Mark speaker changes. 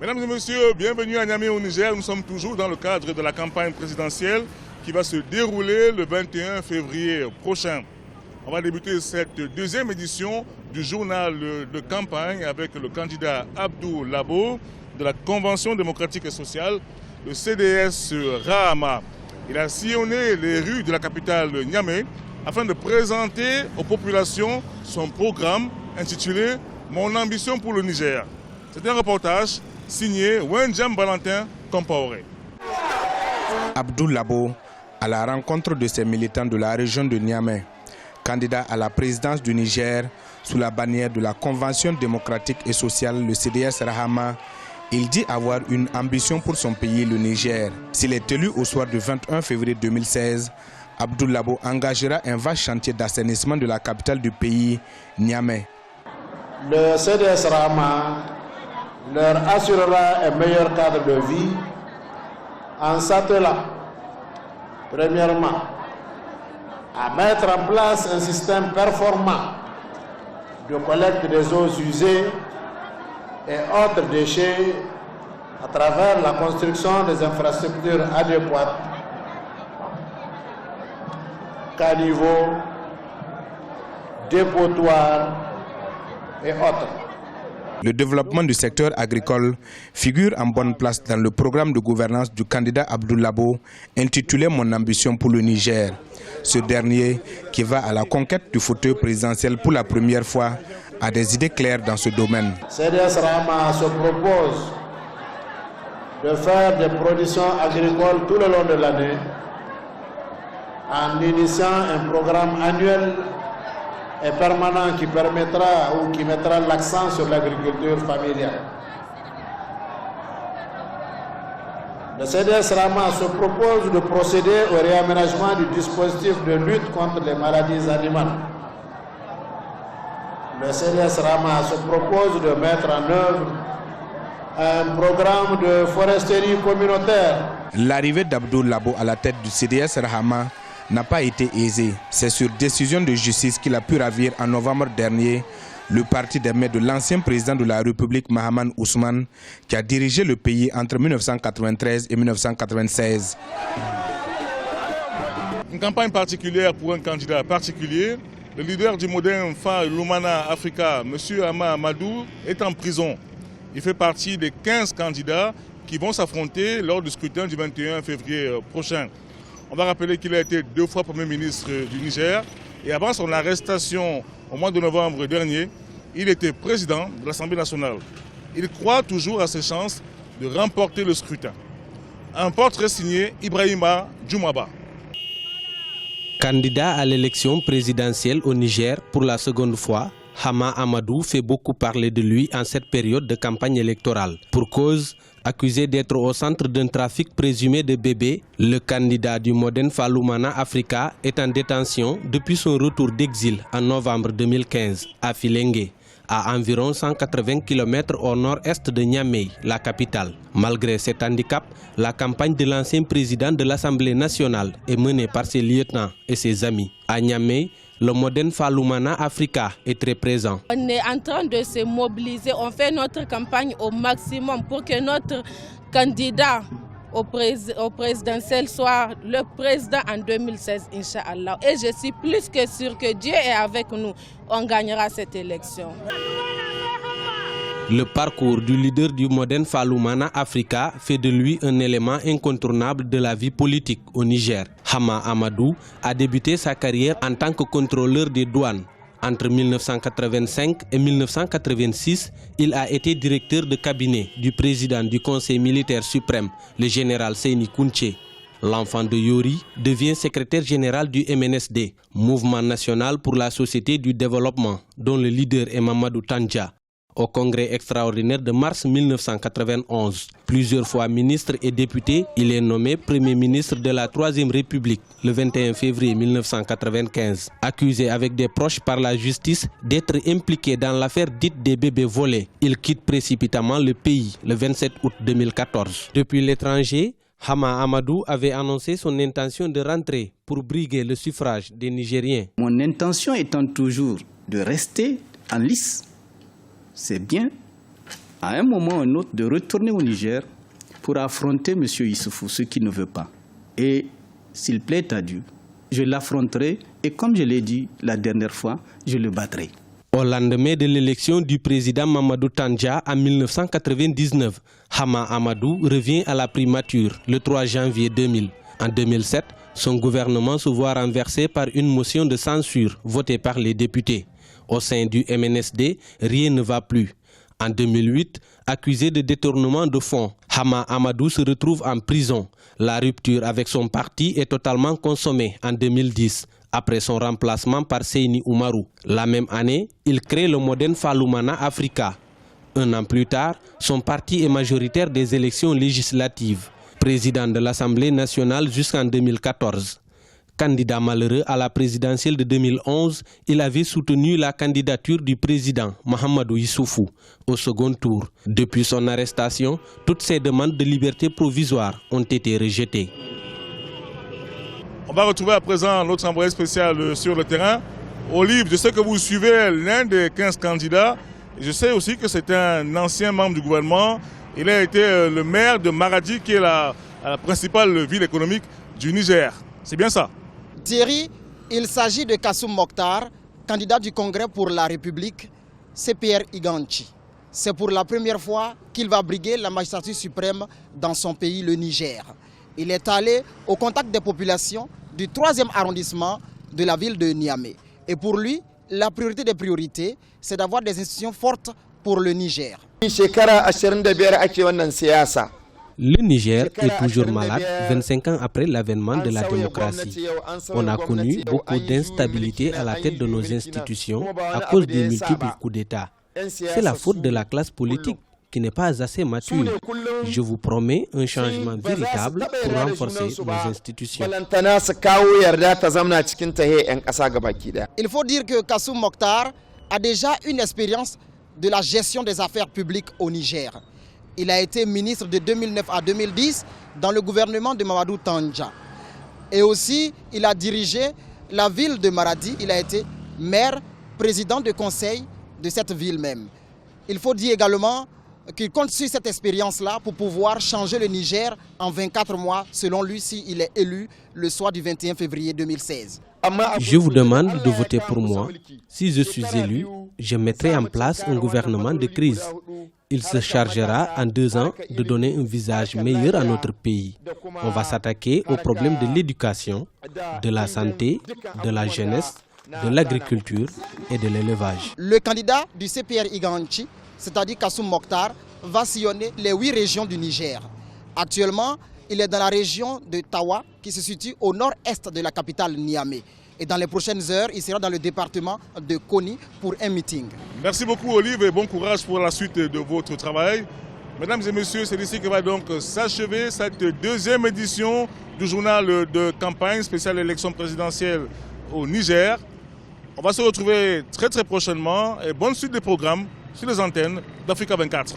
Speaker 1: Mesdames et messieurs, bienvenue à Niamey au Niger. Nous sommes toujours dans le cadre de la campagne présidentielle qui va se dérouler le 21 février prochain. On va débuter cette deuxième édition du journal de campagne avec le candidat Abdou Labo de la Convention démocratique et sociale, le CDS Rahama. Il a sillonné les rues de la capitale Niamey afin de présenter aux populations son programme intitulé « Mon ambition pour le Niger ». C'est un reportage signé Wenjam Valentin Compaoré.
Speaker 2: Abdou Labo à la rencontre de ses militants de la région de Niamey, candidat à la présidence du Niger sous la bannière de la Convention démocratique et sociale, le CDS Rahama. Il dit avoir une ambition pour son pays, le Niger. S'il est élu au soir du 21 février 2016, Abdou Labo engagera un vaste chantier d'assainissement de la capitale du pays, Niamey.
Speaker 3: Le CDS Rahama leur assurera un meilleur cadre de vie en s'attelant, premièrement, à mettre en place un système performant de collecte des eaux usées et autres déchets à travers la construction des infrastructures adéquates, caniveaux, dépotoirs et autres.
Speaker 2: Le développement du secteur agricole figure en bonne place dans le programme de gouvernance du candidat Abdou Labo intitulé « Mon ambition pour le Niger ». Ce dernier, qui va à la conquête du fauteuil présidentiel pour la première fois, a des idées claires dans ce domaine.
Speaker 3: CDS Rahama se propose de faire des productions agricoles tout le long de l'année en initiant un programme annuel et permanent qui permettra ou qui mettra l'accent sur l'agriculture familiale. Le CDS Rahama se propose de procéder au réaménagement du dispositif de lutte contre les maladies animales. Le CDS Rahama se propose de mettre en œuvre un programme de foresterie communautaire.
Speaker 2: L'arrivée d'Abdou Labo à la tête du CDS Rahama n'a pas été aisée. C'est sur décision de justice qu'il a pu ravir en novembre dernier le parti des maires de l'ancien président de la République, Mahaman Ousmane, qui a dirigé le pays entre 1993 et 1996.
Speaker 1: Une campagne particulière pour un candidat particulier. Le leader du Modern Lumana Africa, M. Ama Amadou, est en prison. Il fait partie des 15 candidats qui vont s'affronter lors du scrutin du 21 février prochain. On va rappeler qu'il a été 2 fois Premier ministre du Niger et avant son arrestation au mois de novembre dernier, il était président de l'Assemblée nationale. Il croit toujours à ses chances de remporter le scrutin. Un portrait signé Ibrahima Djoumaba.
Speaker 4: Candidat à l'élection présidentielle au Niger pour la seconde fois, Hama Amadou fait beaucoup parler de lui en cette période de campagne électorale. Pour cause, accusé d'être au centre d'un trafic présumé de bébés, le candidat du Modern Lumana Africa est en détention depuis son retour d'exil en novembre 2015 à Filengue, à environ 180 km au nord-est de Niamey, la capitale. Malgré cet handicap, la campagne de l'ancien président de l'Assemblée nationale est menée par ses lieutenants et ses amis. À Niamey, le Modern Lumana Africa est très présent.
Speaker 5: On est en train de se mobiliser, on fait notre campagne au maximum pour que notre candidat au présidentiel soit le président en 2016, Inch'Allah. Et je suis plus que sûr que Dieu est avec nous, on gagnera cette élection.
Speaker 4: Le parcours du leader du Modern Lumana Africa fait de lui un élément incontournable de la vie politique au Niger. Hama Amadou a débuté sa carrière en tant que contrôleur des douanes. Entre 1985 et 1986, il a été directeur de cabinet du président du Conseil militaire suprême, le général Seyni Kounché. L'enfant de Yori devient secrétaire général du MNSD, Mouvement national pour la société du développement, dont le leader est Mamadou Tandja. Au congrès extraordinaire de mars 1991. Plusieurs fois ministre et député, il est nommé Premier ministre de la Troisième République le 21 février 1995. Accusé avec des proches par la justice d'être impliqué dans l'affaire dite des bébés volés, il quitte précipitamment le pays le 27 août 2014. Depuis l'étranger, Hama Amadou avait annoncé son intention de rentrer pour briguer le suffrage des Nigériens.
Speaker 6: Mon intention étant toujours de rester en lice, c'est bien à un moment ou un autre, de retourner au Niger pour affronter M. Issoufou, ce qu'il ne veut pas. Et s'il plaît à Dieu, je l'affronterai et comme je l'ai dit la dernière fois, je le battrai.
Speaker 4: Au lendemain de l'élection du président Mamadou Tandja en 1999, Hama Amadou revient à la primature le 3 janvier 2000. En 2007, son gouvernement se voit renversé par une motion de censure votée par les députés. Au sein du MNSD, rien ne va plus. En 2008, accusé de détournement de fonds, Hama Amadou se retrouve en prison. La rupture avec son parti est totalement consommée en 2010, après son remplacement par Seyni Oumarou. La même année, il crée le Modène Faloumana Africa. Un an plus tard, son parti est majoritaire des élections législatives. Président de l'Assemblée nationale jusqu'en 2014. Candidat malheureux à la présidentielle de 2011, il avait soutenu la candidature du président Mahamadou Issoufou au second tour. Depuis son arrestation, toutes ses demandes de liberté provisoire ont été rejetées.
Speaker 1: On va retrouver à présent notre envoyé spécial sur le terrain. Olive, je sais que vous suivez l'un des 15 candidats. Je sais aussi que c'est un ancien membre du gouvernement. Il a été le maire de Maradi, qui est la principale ville économique du Niger. C'est bien ça?
Speaker 7: Thierry, il s'agit de Kassoum Mokhtar, candidat du Congrès pour la République, CPR Iganchi. C'est pour la première fois qu'il va briguer la magistrature suprême dans son pays, le Niger. Il est allé au contact des populations du 3e arrondissement de la ville de Niamey. Et pour lui, la priorité des priorités, c'est d'avoir des institutions fortes pour le Niger.
Speaker 4: Le Niger est toujours malade 25 ans après l'avènement de la démocratie. On a connu beaucoup d'instabilité à la tête de nos institutions à cause des multiples coups d'État. C'est la faute de la classe politique qui n'est pas assez mature. Je vous promets un changement véritable pour renforcer nos institutions.
Speaker 7: Il faut dire que Kassoum Mokhtar a déjà une expérience de la gestion des affaires publiques au Niger. Il a été ministre de 2009 à 2010 dans le gouvernement de Mamadou Tandja. Et aussi, il a dirigé la ville de Maradi. Il a été maire, président de conseil de cette ville même. Il faut dire également qu'il compte sur cette expérience-là pour pouvoir changer le Niger en 24 mois, selon lui, s'il est élu le soir du 21 février 2016.
Speaker 4: Je vous demande de voter pour moi. Si je suis élu, je mettrai en place un gouvernement de crise. Il se chargera en 2 ans de donner un visage meilleur à notre pays. On va s'attaquer aux problèmes de l'éducation, de la santé, de la jeunesse, de l'agriculture et de l'élevage.
Speaker 7: Le candidat du CPR Iganchi, c'est-à-dire Kassoum Mokhtar, va sillonner les 8 régions du Niger. Actuellement, il est dans la région de Tawa, qui se situe au nord-est de la capitale Niamey. Et dans les prochaines heures, il sera dans le département de Koni pour un meeting.
Speaker 1: Merci beaucoup Olive et bon courage pour la suite de votre travail. Mesdames et messieurs, c'est ici que va donc s'achever cette 2e édition du journal de campagne spéciale élection présidentielle au Niger. On va se retrouver très prochainement et bonne suite des programmes sur les antennes d'Africa 24.